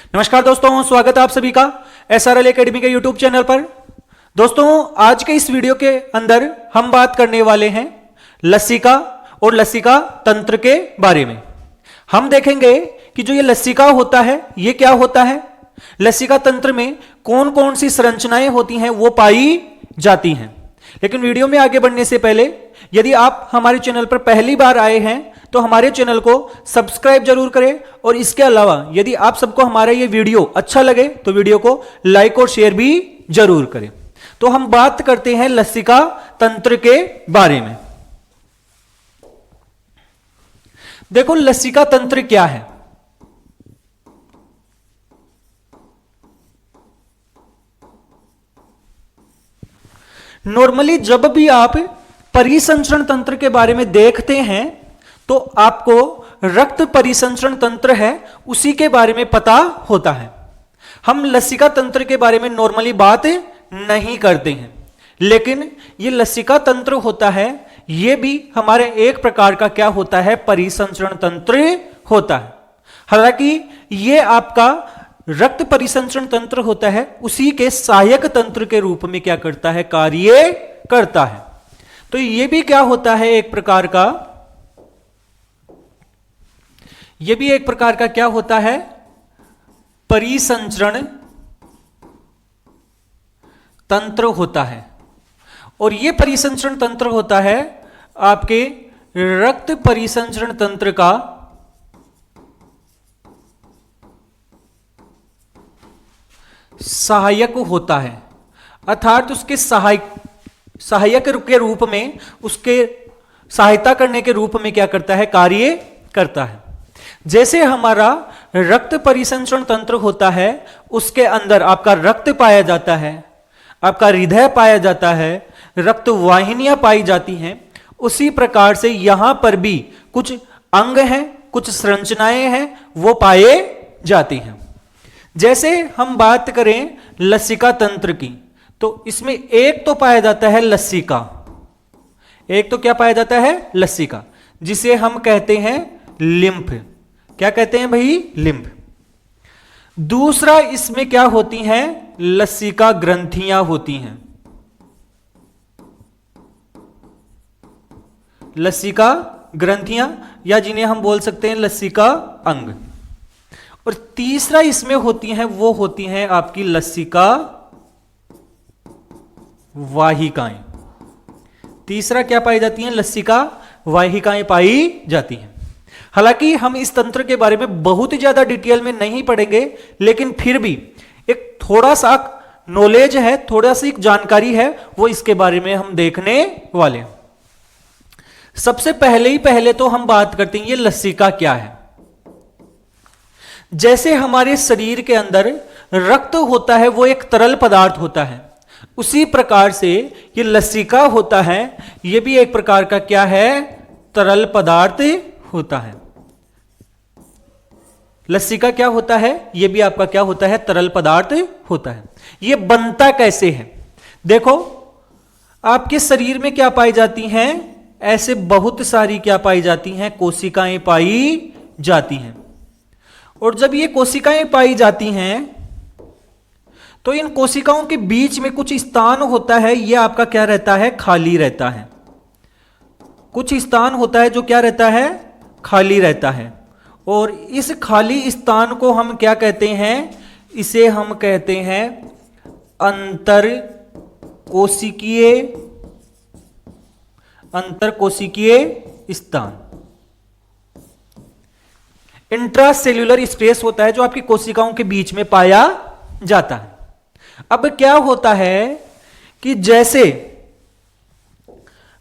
नमस्कार दोस्तों, स्वागत है आप सभी का SRL एकेडमी के यूट्यूब चैनल पर। दोस्तों, आज के इस वीडियो के अंदर हम बात करने वाले हैं लसिका और लसिका तंत्र के बारे में। हम देखेंगे कि जो ये लसिका होता है ये क्या होता है, लसिका तंत्र में कौन कौन सी संरचनाएं होती हैं वो पाई जाती हैं। लेकिन वीडियो में आगे बढ़ने से पहले यदि आप हमारे चैनल पर पहली बार आए हैं तो हमारे चैनल को सब्सक्राइब जरूर करें, और इसके अलावा यदि आप सबको हमारा ये वीडियो अच्छा लगे तो वीडियो को लाइक और शेयर भी जरूर करें। तो हम बात करते हैं लसिका तंत्र के बारे में। देखो, लसिका तंत्र क्या है। नॉर्मली जब भी आप परिसंचरण तंत्र के बारे में देखते हैं तो आपको रक्त परिसंचरण तंत्र है उसी के बारे में पता होता है। हम लसिका तंत्र के बारे में नॉर्मली बात नहीं करते हैं, लेकिन ये लसिका तंत्र होता है ये भी हमारे एक प्रकार का क्या होता है, परिसंचरण तंत्र होता है। हालांकि ये आपका रक्त परिसंचरण तंत्र होता है उसी के सहायक तंत्र के रूप में क्या करता है, कार्य करता है। तो ये भी क्या होता है, एक प्रकार का, ये भी एक प्रकार का क्या होता है, परिसंचरण तंत्र होता है। और ये परिसंचरण तंत्र होता है आपके रक्त परिसंचरण तंत्र का सहायक होता है, अर्थात उसके सहायक के रूप में, उसके सहायता करने के रूप में क्या करता है, कार्य करता है। जैसे हमारा रक्त परिसंचरण तंत्र होता है उसके अंदर आपका रक्त पाया जाता है, आपका हृदय पाया जाता है, रक्त वाहिनियां पाई जाती हैं, उसी प्रकार से यहां पर भी कुछ अंग हैं, कुछ संरचनाएं हैं वो पाए जाती हैं। जैसे हम बात करें लसिका तंत्र की तो इसमें एक तो पाया जाता है लसिका, एक तो क्या पाया जाता है, लसिका, जिसे हम कहते हैं लिम्फ। क्या कहते हैं भाई, लिम्फ। दूसरा इसमें क्या होती हैं, लसिका ग्रंथियां होती हैं, लसिका ग्रंथियां, या जिन्हें हम बोल सकते हैं लसिका अंग। और तीसरा इसमें होती हैं वो होती हैं आपकी लसिका वाहिकाएं। तीसरा क्या पाई जाती हैं, लसिका वाहिकाएं पाई जाती हैं। हालांकि हम इस तंत्र के बारे में बहुत ही ज्यादा डिटेल में नहीं पढ़ेंगे, लेकिन फिर भी एक थोड़ा सा नॉलेज है, थोड़ा सी जानकारी है वो इसके बारे में हम देखने वाले हैं। सबसे पहले तो हम बात करते हैं ये लसिका क्या है। जैसे हमारे शरीर के अंदर रक्त होता है वो एक तरल पदार्थ होता है, उसी प्रकार से ये लसिका होता है ये भी एक प्रकार का क्या है, तरल पदार्थ होता है। लसिका क्या होता है, ये भी आपका क्या होता है, तरल पदार्थ होता है। ये बनता कैसे है, देखो आपके शरीर में क्या पाई जाती हैं, ऐसे बहुत सारी क्या पाई जाती हैं, कोशिकाएं पाई जाती हैं। और जब ये कोशिकाएं पाई जाती हैं तो इन कोशिकाओं के बीच में कुछ स्थान होता है, ये आपका क्या रहता है, खाली रहता है। कुछ स्थान होता है जो क्या रहता है, खाली रहता है। और इस खाली स्थान को हम क्या कहते हैं, इसे हम कहते हैं अंतर कोशिकीय स्थान। इंट्रासेल्यूलर स्पेस होता है जो आपकी कोशिकाओं के बीच में पाया जाता है। अब क्या होता है कि जैसे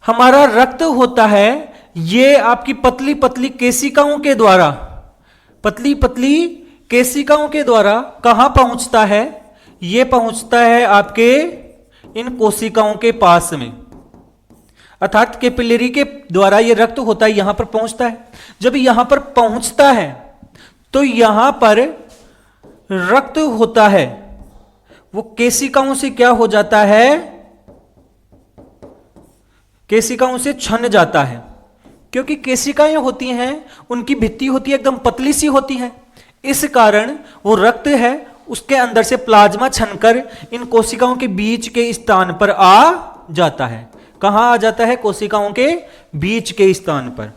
हमारा रक्त होता है ये आपकी पतली पतली केशिकाओं के द्वारा, पतली पतली केशिकाओं के द्वारा कहां पहुंचता है, ये पहुंचता है आपके इन कोशिकाओं के पास में, अर्थात कैपिलरी के द्वारा ये रक्त होता है यहां पर पहुंचता है। जब यहां पर पहुंचता है तो यहां पर रक्त होता है वो केशिकाओं से क्या हो जाता है, केशिकाओं से छन जाता है, क्योंकि केशिकाएं होती हैं उनकी भित्ति होती है एकदम पतली सी होती है, इस कारण वो रक्त है उसके अंदर से प्लाज्मा छनकर इन कोशिकाओं के बीच के स्थान पर आ जाता है। कहां आ जाता है? कोशिकाओं के बीच के स्थान पर।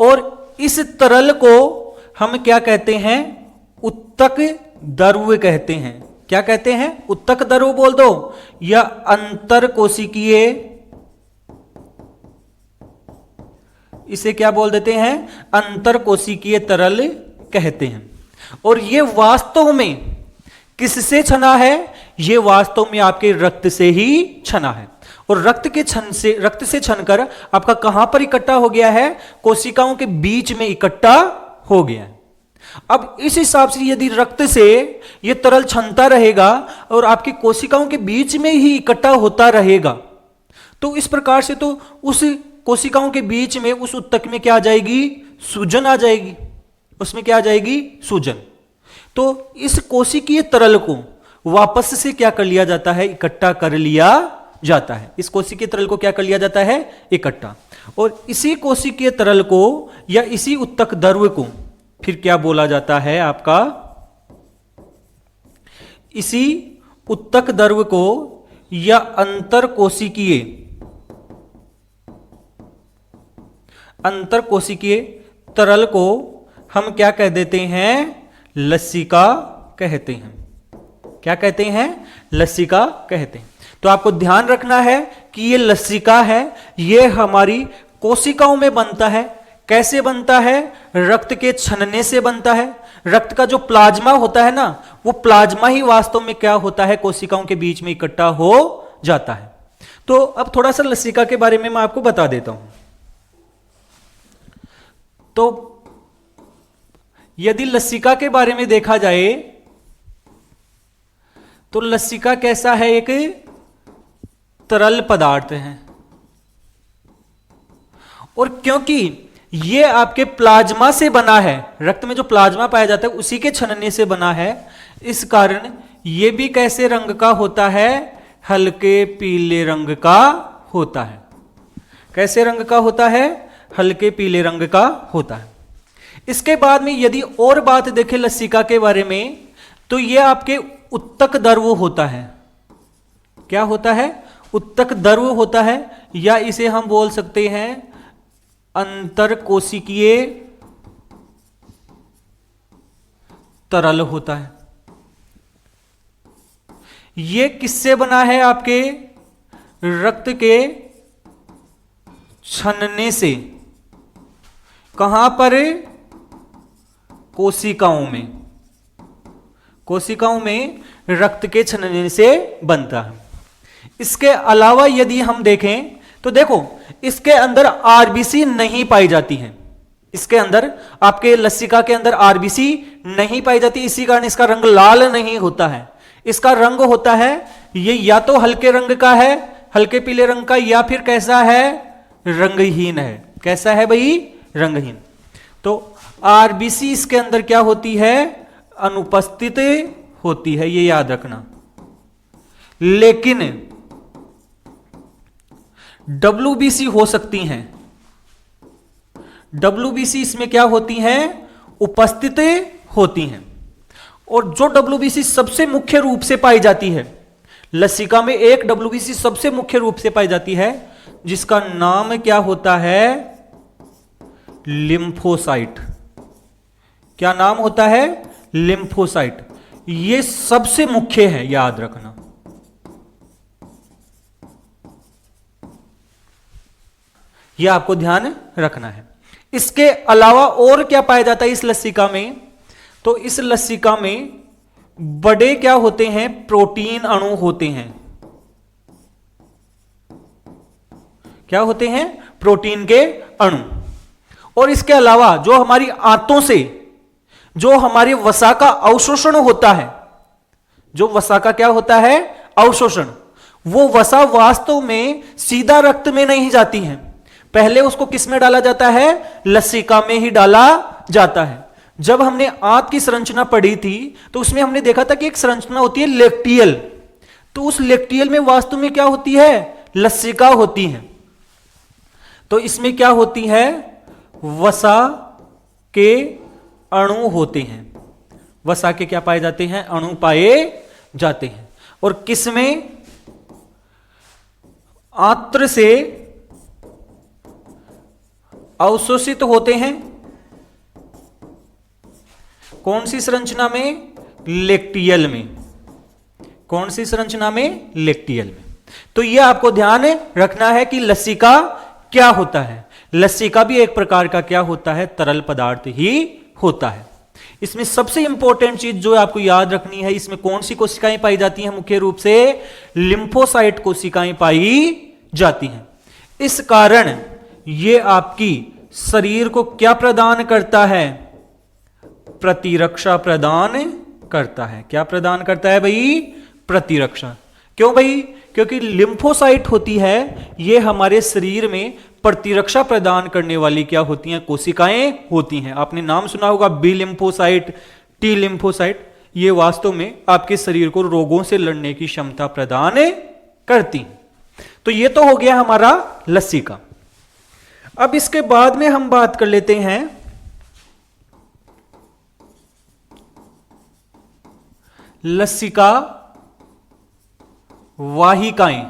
और इस तरल को हम क्या कहते हैं? उत्तक द्रव कहते हैं। क्या कहते हैं? उत्तक द्रव बोल दो या अंतर कोशिकीय, इसे क्या बोल देते हैं? अंतर कोशिकीय तरल कहते हैं। और ये वास्तव में किससे छना है? ये वास्तव में आपके रक्त से ही छना है। और रक्त से छनकर आपका कहां पर इकट्ठा हो गया है? कोशिकाओं के बीच में इकट्ठा हो गया है। अब इस हिसाब से यदि रक्त से यह तरल छनता रहेगा और आपकी कोशिकाओं के बीच में ही इकट्ठा होता रहेगा, तो इस प्रकार से तो उस कोशिकाओं के बीच में उस उत्तक में क्या आ जाएगी? सूजन आ जाएगी। उसमें क्या आ जाएगी? सूजन। तो इस कोशिकीय तरल को वापस से क्या कर लिया जाता है? इकट्ठा कर लिया जाता है। इस कोशिकीय तरल को क्या कर लिया जाता है? इकट्ठा। और इसी कोशिकीय तरल को या इसी उत्तक द्रव को फिर क्या बोला जाता है आपका? इसी उत्तक द्रव को या अंतर कोशिकीय तरल को हम क्या कह देते हैं? लसिका कहते हैं। क्या कहते हैं? लसिका कहते हैं। तो आपको ध्यान रखना है कि ये लसिका है, ये हमारी कोशिकाओं में बनता है। कैसे बनता है? रक्त के छनने से बनता है। रक्त का जो प्लाज्मा होता है ना, वो प्लाज्मा ही वास्तव में क्या होता है? कोशिकाओं के बीच में इकट्ठा हो जाता है। तो अब थोड़ा सा लसिका के बारे में मैं आपको बता देता हूं। तो यदि लसिका के बारे में देखा जाए तो लसिका कैसा है? एक तरल पदार्थ है। और क्योंकि ये आपके प्लाज्मा से बना है, रक्त में जो प्लाज्मा पाया जाता है उसी के छनने से बना है, इस कारण ये भी कैसे रंग का होता है? हल्के पीले रंग का होता है। कैसे रंग का होता है? हल्के पीले रंग का होता है। इसके बाद में यदि और बात देखें लसिका के बारे में, तो यह आपके उत्तक द्रव होता है। क्या होता है? उत्तक द्रव होता है, या इसे हम बोल सकते हैं अंतर कोशिकीय तरल होता है। यह किससे बना है? आपके रक्त के छनने से। कहां पर? कोशिकाओं में। कोशिकाओं में रक्त के छनने से बनता है। इसके अलावा यदि हम देखें तो देखो, इसके अंदर आरबीसी नहीं पाई जाती है। इसके अंदर आपके लसिका के अंदर आरबीसी नहीं पाई जाती, इसी कारण इसका रंग लाल नहीं होता है। इसका रंग होता है ये या तो हल्के रंग का है, हल्के पीले रंग का, या फिर कैसा है? रंगहीन है। कैसा है भाई? रंगहीन। तो आरबीसी इसके अंदर क्या होती है? अनुपस्थित होती है, ये याद रखना। लेकिन डब्ल्यूबीसी हो सकती हैं। डब्ल्यूबीसी इसमें क्या होती हैं? उपस्थित होती हैं। और जो डब्ल्यूबीसी सबसे मुख्य रूप से पाई जाती है लसिका में, एक डब्ल्यूबीसी सबसे मुख्य रूप से पाई जाती है जिसका नाम क्या होता है? लिम्फोसाइट। क्या नाम होता है? लिम्फोसाइट। ये सबसे मुख्य है, याद रखना। यह आपको ध्यान रखना है। इसके अलावा और क्या पाया जाता है इस लसिका में? तो इस लसिका में बड़े क्या होते हैं? प्रोटीन अणु होते हैं। क्या होते हैं? प्रोटीन के अणु। और इसके अलावा जो हमारी आंतों से जो हमारी वसा का अवशोषण होता है, जो वसा का क्या होता है? अवशोषण, वो वसा वास्तव में सीधा रक्त में नहीं जाती है। पहले उसको किस में डाला जाता है? लसिका में ही डाला जाता है। जब हमने आंत की संरचना पढ़ी थी तो उसमें हमने देखा था कि एक संरचना होती है लेक्टियल। तो उस लेक्टियल में वास्तव में क्या होती है? लसिका होती है। तो इसमें क्या होती है? वसा के अणु होते हैं। वसा के क्या पाए जाते हैं? अणु पाए जाते हैं। और किसमें? आंत्र से अवशोषित होते हैं। कौन सी संरचना में? लेक्टियल में। कौन सी संरचना में? लेक्टियल में। तो यह आपको ध्यान रखना है कि लसिका क्या होता है। लसिका भी एक प्रकार का क्या होता है? तरल पदार्थ ही होता है। इसमें सबसे इंपॉर्टेंट चीज जो आपको याद रखनी है, इसमें कौन सी कोशिकाएं पाई जाती हैं? मुख्य रूप से लिम्फोसाइट कोशिकाएं पाई जाती हैं। इस कारण यह आपकी शरीर को क्या प्रदान करता है? प्रतिरक्षा प्रदान करता है। क्या प्रदान करता है भाई? प्रतिरक्षा। क्यों भाई? क्योंकि लिम्फोसाइट होती है, यह हमारे शरीर में प्रतिरक्षा प्रदान करने वाली क्या होती हैं? कोशिकाएं होती हैं। आपने नाम सुना होगा बी लिम्फोसाइट, टी लिम्फोसाइट। ये वास्तव में आपके शरीर को रोगों से लड़ने की क्षमता प्रदान करती हैं। तो ये तो हो गया हमारा लसिका। अब इसके बाद में हम बात कर लेते हैं लसिका वाहिकाएं।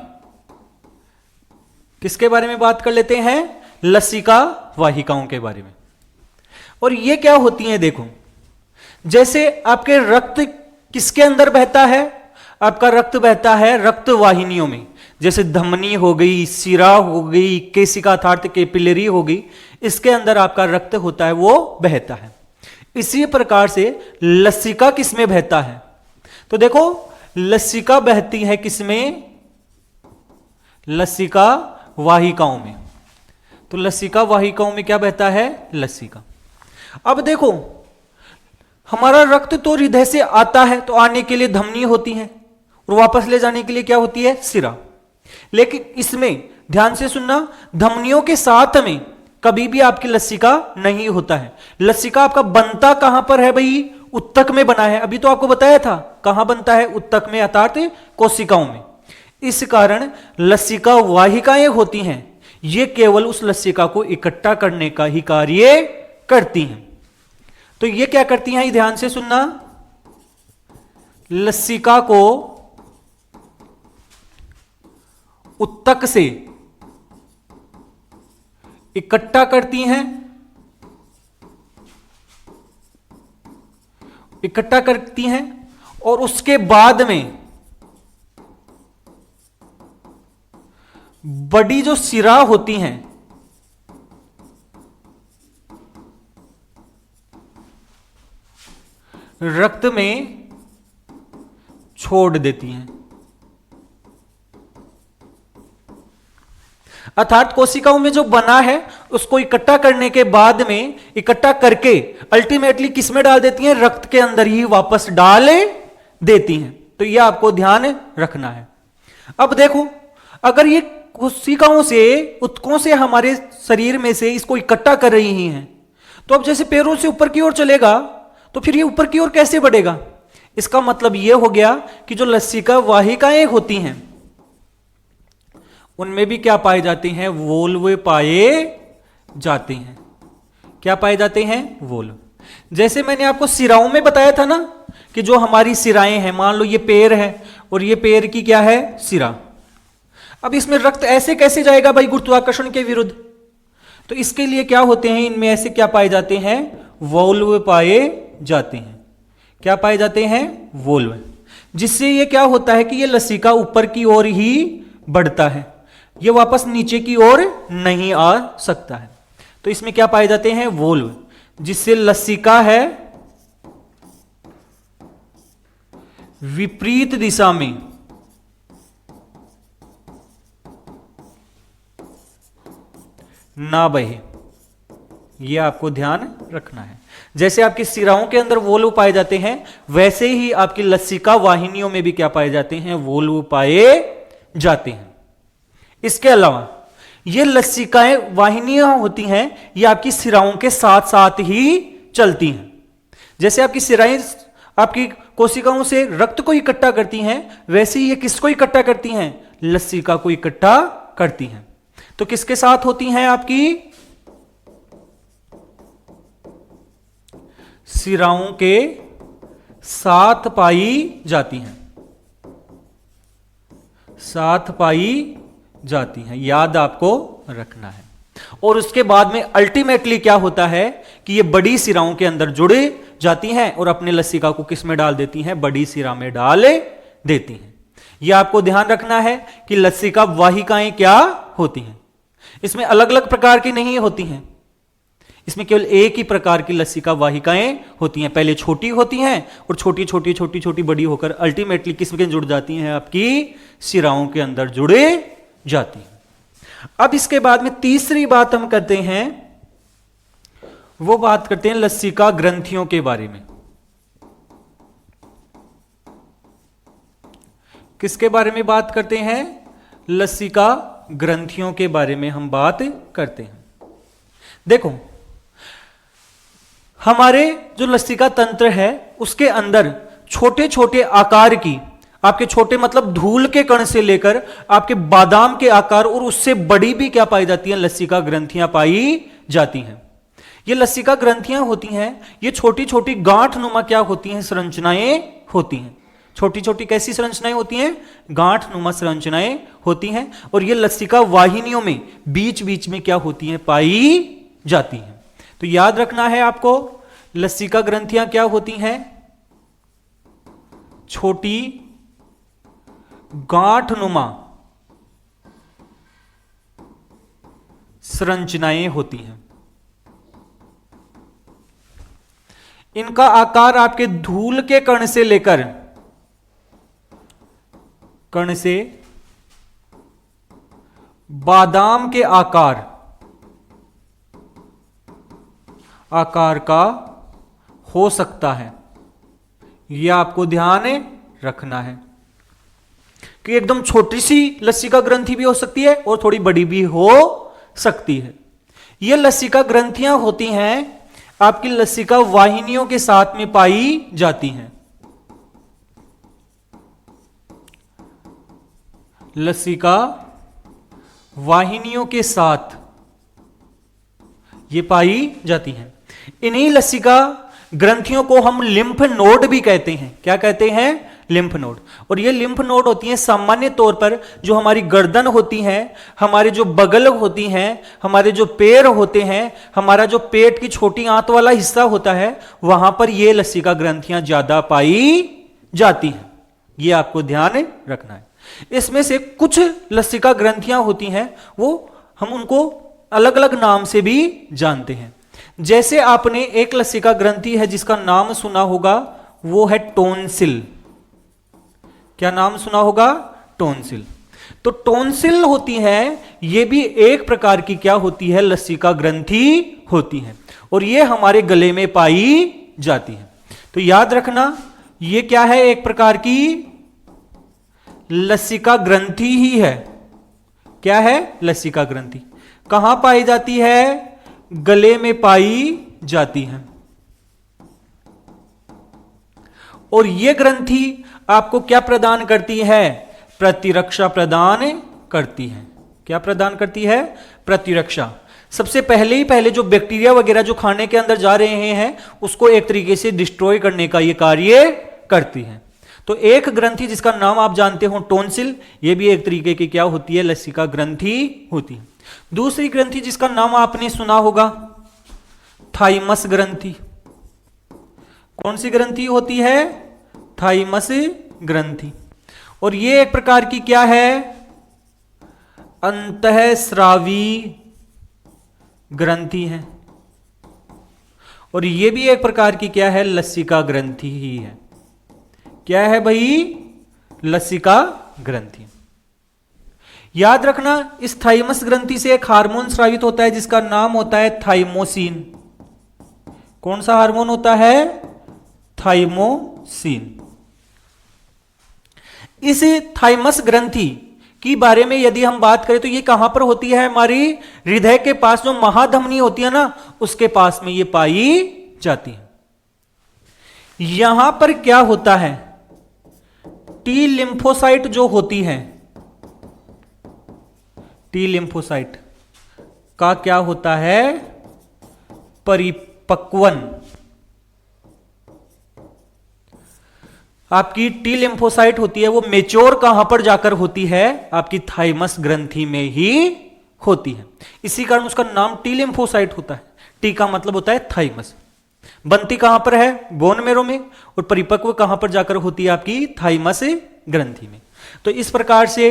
किसके बारे में बात कर लेते हैं? लसिका वाहिकाओं के बारे में। और ये क्या होती हैं? देखो, जैसे आपके रक्त किसके अंदर बहता है? आपका रक्त बहता है रक्त वाहिनियों में। जैसे धमनी हो गई, सिरा हो गई, केशिका अर्थात कैपिलरी हो गई, इसके अंदर आपका रक्त होता है, वो बहता है। इसी प्रकार से लसिका किसमें बहता है? तो देखो, लसिका बहती है किसमें? लसिका वाहिकाओं में। तो लसिका वाहिकाओं में क्या बहता है? लसिका। अब देखो, हमारा रक्त तो हृदय से आता है, तो आने के लिए धमनी होती है और वापस ले जाने के लिए क्या होती है? सिरा। लेकिन इसमें ध्यान से सुनना, धमनियों के साथ में कभी भी आपकी लसिका नहीं होता है। लसिका आपका बनता कहां पर है भाई? उत्तक में बना है। अभी तो आपको बताया था कहां बनता है? उत्तक में अर्थात कोशिकाओं में। इस कारण लसिका वाहिकाएं होती हैं, ये केवल उस लसिका को इकट्ठा करने का ही कार्य करती हैं। तो ये क्या करती हैं? ध्यान से सुनना, लसिका को उत्तक से इकट्ठा करती हैं, इकट्ठा करती हैं और उसके बाद में बड़ी जो सिरा होती हैं, रक्त में छोड़ देती हैं। अर्थात कोशिकाओं में जो बना है उसको इकट्ठा करने के बाद में, इकट्ठा करके अल्टीमेटली किसमें डाल देती हैं? रक्त के अंदर ही वापस डाल देती हैं। तो यह आपको ध्यान रखना है। अब देखो, अगर ये कोशिकाओं से, उत्तकों से हमारे शरीर में से इसको इकट्ठा कर रही हैं, तो अब जैसे पैरों से ऊपर की ओर चलेगा, तो फिर ये ऊपर की ओर कैसे बढ़ेगा? इसका मतलब यह हो गया कि जो लसिका वाहिकाएं होती हैं उनमें भी क्या पाए जाते हैं? वोल्व पाए जाते हैं। क्या पाए जाते हैं? वोल्व। जैसे मैंने आपको सिराओं में बताया था ना कि जो हमारी सिराएं हैं, मान लो ये पैर है और ये पैर की क्या है? सिरा। अब इसमें रक्त ऐसे कैसे जाएगा भाई गुरुत्वाकर्षण के विरुद्ध? तो इसके लिए क्या होते हैं? इनमें ऐसे क्या पाए जाते हैं? वोल्व पाए जाते हैं। क्या पाए जाते हैं? वोल्व। जिससे ये क्या होता है कि ये लसिका ऊपर की ओर ही बढ़ता है, ये वापस नीचे की ओर नहीं आ सकता है। तो इसमें क्या पाए जाते हैं? वोल्व, जिससे लसिका है विपरीत दिशा में ना बहे। यह आपको ध्यान रखना है। जैसे आपकी सिराओं के अंदर वोल्व पाए जाते हैं, वैसे ही आपकी लसिका वाहिनियों में भी क्या पाए जाते हैं? वोल्व पाए जाते हैं। इसके अलावा ये लसिकाएं वाहिनियां होती हैं, ये आपकी सिराओं के साथ साथ ही चलती हैं। जैसे आपकी सिराएं आपकी कोशिकाओं से रक्त को इकट्ठा करती हैं, वैसे ही ये किसको इकट्ठा करती हैं? लसिका को इकट्ठा करती हैं। तो किसके साथ होती हैं? आपकी सिराओं के साथ पाई जाती हैं, साथ पाई जाती हैं, याद आपको रखना है। और उसके बाद में अल्टीमेटली क्या होता है कि ये बड़ी सिराओं के अंदर जुड़ जाती हैं और अपने लसिका को किस में डाल देती हैं, बड़ी सिरा में डाल देती हैं। यह आपको ध्यान रखना है कि लसिका वाहिकाएं क्या होती हैं। इसमें अलग अलग प्रकार की नहीं होती हैं, इसमें केवल एक ही प्रकार की लसिका वाहिकाएं होती हैं। पहले छोटी होती हैं और छोटी छोटी छोटी छोटी बड़ी होकर अल्टीमेटली किस में जुड़ जाती हैं, आपकी सिराओं के अंदर जुड़े जाती हैं। अब इसके बाद में तीसरी बात हम करते हैं, वो बात करते हैं लसिका ग्रंथियों के बारे में। किसके बारे में बात करते हैं, लसिका ग्रंथियों के बारे में हम बात करते हैं। देखो, हमारे जो लसिका तंत्र है उसके अंदर छोटे छोटे आकार की, आपके छोटे मतलब धूल के कण से लेकर आपके बादाम के आकार और उससे बड़ी भी क्या पाई जाती हैं, लसिका ग्रंथियां पाई जाती हैं। ये लसिका ग्रंथियां होती हैं, ये छोटी छोटी गांठ नुमा क्या होती हैं, संरचनाएं होती हैं। छोटी छोटी कैसी संरचनाएं होती हैं, गांठ नुमा संरचनाएं होती हैं। और ये लसिका वाहिनियों में बीच बीच में क्या होती हैं, पाई जाती हैं। तो याद रखना है आपको, लसिका ग्रंथियां क्या होती हैं, छोटी गांठ नुमा संरचनाएं होती हैं। इनका आकार आपके धूल के कण से लेकर बादाम के आकार का हो सकता है। यह आपको ध्यान रखना है कि एकदम छोटी सी लसिका ग्रंथि भी हो सकती है और थोड़ी बड़ी भी हो सकती है। यह लसिका ग्रंथियां होती हैं, आपकी लसिका वाहिनियों के साथ में पाई जाती हैं। लसिका वाहिनियों के साथ ये पाई जाती हैं। इन्हीं लसिका ग्रंथियों को हम लिम्फ नोड भी कहते हैं। क्या कहते हैं, लिम्फ नोड। और ये लिम्फ नोड होती हैं सामान्य तौर पर जो हमारी गर्दन होती है, हमारे जो बगल होती हैं, हमारे जो पैर होते हैं, हमारा जो पेट की छोटी आंत वाला हिस्सा होता है, वहां पर ये लसिका ग्रंथियां ज्यादा पाई जाती हैं। ये आपको ध्यान रखना है। इसमें से कुछ लसिका ग्रंथियां होती हैं, वो हम उनको अलग अलग नाम से भी जानते हैं। जैसे आपने एक लसिका ग्रंथि है जिसका नाम सुना होगा, वो है टोंसिल। क्या नाम सुना होगा, टोंसिल। तो टोंसिल होती है, ये भी एक प्रकार की क्या होती है, लसिका ग्रंथि होती है और ये हमारे गले में पाई जाती है। तो याद रखना, ये क्या है, एक प्रकार की लसिका ग्रंथि ही है। क्या है, लसिका ग्रंथि। कहां पाई जाती है, गले में पाई जाती है। और यह ग्रंथि आपको क्या प्रदान करती है, प्रतिरक्षा प्रदान करती है। क्या प्रदान करती है, प्रतिरक्षा। सबसे पहले जो बैक्टीरिया वगैरह जो खाने के अंदर जा रहे हैं उसको एक तरीके से डिस्ट्रॉय करने का यह कार्य करती है। तो एक ग्रंथि जिसका नाम आप जानते हो टोंसिल, यह भी एक तरीके की क्या होती है, लसिका ग्रंथि होती है। दूसरी ग्रंथि जिसका नाम आपने सुना होगा, थाइमस ग्रंथि। कौन सी ग्रंथि होती है, थाइमस ग्रंथि। और यह एक प्रकार की क्या है, अंतःस्रावी ग्रंथि है। और यह भी एक प्रकार की क्या है, लसिका ग्रंथि ही है। क्या है भाई, लसिका ग्रंथि। याद रखना, इस थाइमस ग्रंथि से एक हार्मोन स्रावित होता है जिसका नाम होता है थाइमोसिन। कौन सा हार्मोन होता है, थाइमोसिन। इस थाइमस ग्रंथि की बारे में यदि हम बात करें तो ये कहां पर होती है, हमारी हृदय के पास जो महाधमनी होती है ना, उसके पास में ये पाई जाती है। यहां पर क्या होता है, टी लिम्फोसाइट जो होती है, टी लिम्फोसाइट का क्या होता है, परिपक्वन आपकी टी लिम्फोसाइट होती है वो मेच्योर कहां पर जाकर होती है, आपकी थाइमस ग्रंथि में ही होती है। इसी कारण उसका नाम टी लिम्फोसाइट होता है। टी का मतलब होता है थाइमस। बनती कहां पर है, बोन मेरो में, और परिपक्व कहां पर जाकर होती है, आपकी थाइमस ग्रंथि में। तो इस प्रकार से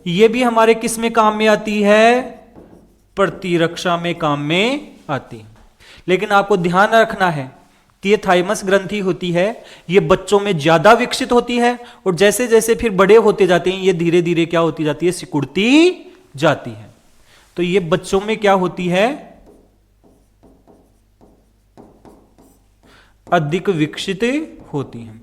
ये भी हमारे किस में काम में आती है, प्रतिरक्षा में काम में आती है। लेकिन आपको ध्यान रखना है कि ये थाइमस ग्रंथि होती है, ये बच्चों में ज्यादा विकसित होती है, और जैसे जैसे फिर बड़े होते जाते हैं ये धीरे धीरे क्या होती जाती है, सिकुड़ती जाती है। तो ये बच्चों में क्या होती है, अधिक विकसित होती है।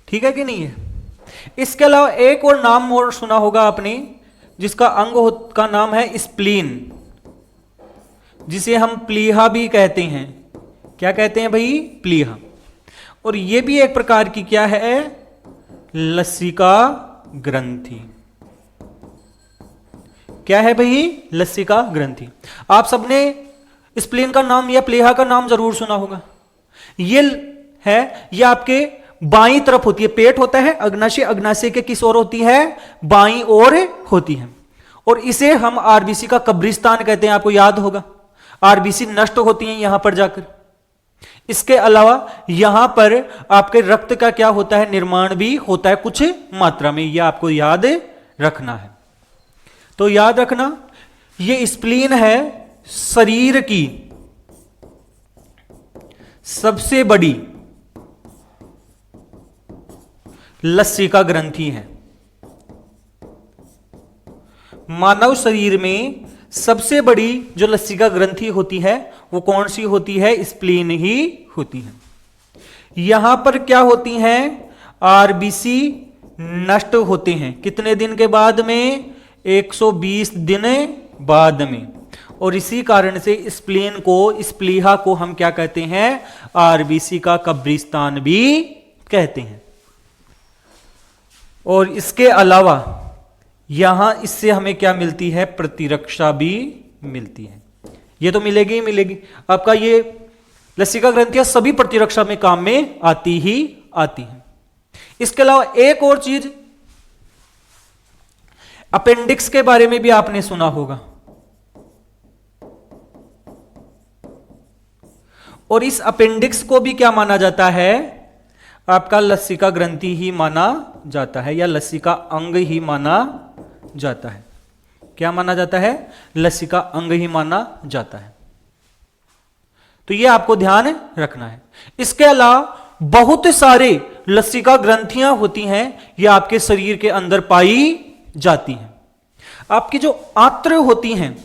ठीक है कि नहीं है। इसके अलावा एक और नाम और सुना होगा आपने, जिसका अंग का नाम है स्प्लीन, जिसे हम प्लीहा भी कहते हैं। क्या कहते हैं भाई, प्लीहा। और यह भी एक प्रकार की क्या है, लसिका ग्रंथि। क्या है भाई, लसिका ग्रंथि। आप सबने स्प्लीन का नाम या प्लीहा का नाम जरूर सुना होगा। ये है, ये आपके बाईं तरफ होती है। पेट होता है अग्नाशय, अग्नाशय के किस ओर होती है, बाईं ओर होती है। और इसे हम आरबीसी का कब्रिस्तान कहते हैं, आपको याद होगा। आरबीसी नष्ट होती हैं यहां पर जाकर। इसके अलावा यहां पर आपके रक्त का क्या होता है, निर्माण भी होता है कुछ मात्रा में, यह आपको याद रखना है। तो याद रखना, यह स्प्लीन है शरीर की सबसे बड़ी लसिका ग्रंथि है। मानव शरीर में सबसे बड़ी जो लसिका ग्रंथि होती है वो कौन सी होती है, स्प्लीन ही होती है। यहां पर क्या होती हैं, आरबीसी नष्ट होते हैं कितने दिन के बाद में, 120 दिन बाद में। और इसी कारण से स्प्लीन को, स्प्लीहा को हम क्या कहते हैं, आरबीसी का कब्रिस्तान भी कहते हैं। और इसके अलावा यहां इससे हमें क्या मिलती है, प्रतिरक्षा भी मिलती है। ये तो मिलेगी ही मिलेगी। आपका ये लसिका ग्रंथियां सभी प्रतिरक्षा में काम में आती ही आती हैं। इसके अलावा एक और चीज, अपेंडिक्स के बारे में भी आपने सुना होगा। और इस अपेंडिक्स को भी क्या माना जाता है, आपका लसिका ग्रंथि ही माना जाता है, या लसिका अंग ही माना जाता है। क्या माना जाता है, लसिका अंग ही माना जाता है। तो यह आपको ध्यान रखना है। इसके अलावा बहुत सारे लसिका ग्रंथियां होती हैं, यह आपके शरीर के अंदर पाई जाती हैं। आपकी जो आंत्र होती हैं,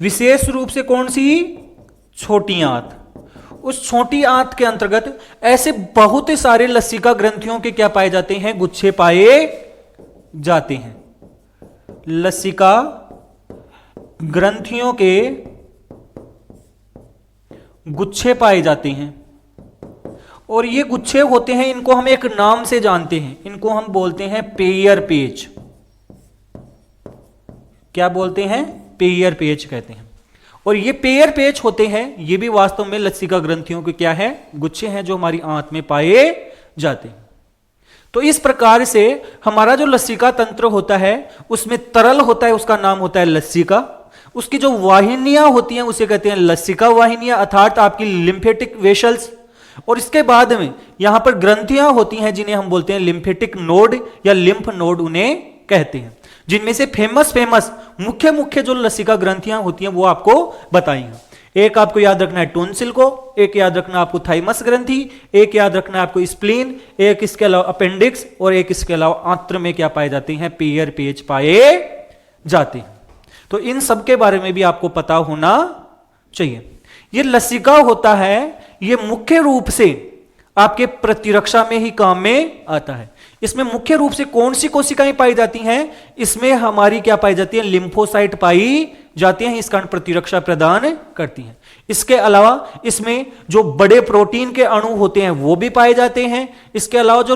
विशेष रूप से कौन सी, छोटी आंत। उस छोटी आंत के अंतर्गत ऐसे बहुत सारे लसिका ग्रंथियों के क्या पाए जाते हैं, गुच्छे पाए जाते हैं। लसिका ग्रंथियों के गुच्छे पाए जाते हैं। और ये गुच्छे होते हैं, इनको हम एक नाम से जानते हैं, इनको हम बोलते हैं पेयर पेच। क्या बोलते हैं, पेयर पेच कहते हैं। और ये पेयर पेच होते हैं, ये भी वास्तव में लसिका ग्रंथियों के क्या है, गुच्छे हैं जो हमारी आंत में पाए जाते हैं। तो इस प्रकार से हमारा जो लसिका तंत्र होता है उसमें तरल होता है, उसका नाम होता है लसिका। उसकी जो वाहिनियां होती हैं उसे कहते हैं लसिका वाहिनियां, अर्थात आपकी लिम्फेटिक वेसल्स। और इसके बाद में यहां पर ग्रंथियां होती हैं जिन्हें हम बोलते हैं लिम्फेटिक नोड या लिम्फ नोड उन्हें कहते हैं। जिनमें से फेमस मुख्य जो लसिका ग्रंथियां होती हैं वो आपको बताई हैं। एक आपको याद रखना है टोन्सिल को, एक याद रखना आपको थाइमस ग्रंथि, एक याद रखना आपको स्प्लीन, एक इसके अलावा अपेंडिक्स, और एक इसके अलावा आंत्र में क्या पाए जाते हैं, पेयर पेच पाए जाते हैं। तो इन सब के बारे में भी आपको पता होना चाहिए। ये लसिका होता है, ये मुख्य रूप से आपके प्रतिरक्षा में ही काम में आता है। इसमें मुख्य रूप से कौन सी कोशिकाएं पाई जाती हैं, इसमें हमारी क्या पाई जाती है, लिम्फोसाइट पाई जाती हैं, इस कारण प्रतिरक्षा प्रदान करती हैं। इसके अलावा इसमें जो बड़े प्रोटीन के अणु होते हैं वो भी पाए जाते हैं। इसके अलावा जो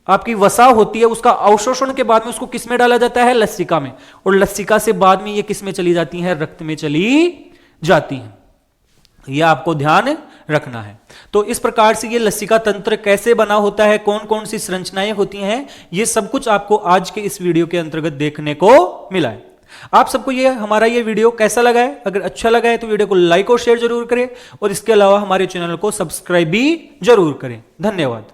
आपकी वसा होती है, उसका अवशोषण के बाद में उसको किस में डाला जाता है? लसिका में। और लसिका से बाद में ये किस में चली जाती हैं? रक्त में चली जाती हैं। यह आपको ध्यान रखना है। तो इस प्रकार से ये लसिका तंत्र कैसे बना होता है, कौन कौन सी संरचनाएं होती हैं, ये सब कुछ आपको आज के इस वीडियो के अंतर्गत देखने को मिला है। आप सबको ये हमारा ये वीडियो कैसा लगा है? अगर अच्छा लगा है तो वीडियो को लाइक और शेयर जरूर करें, और इसके अलावा हमारे चैनल को सब्सक्राइब भी जरूर करें। धन्यवाद।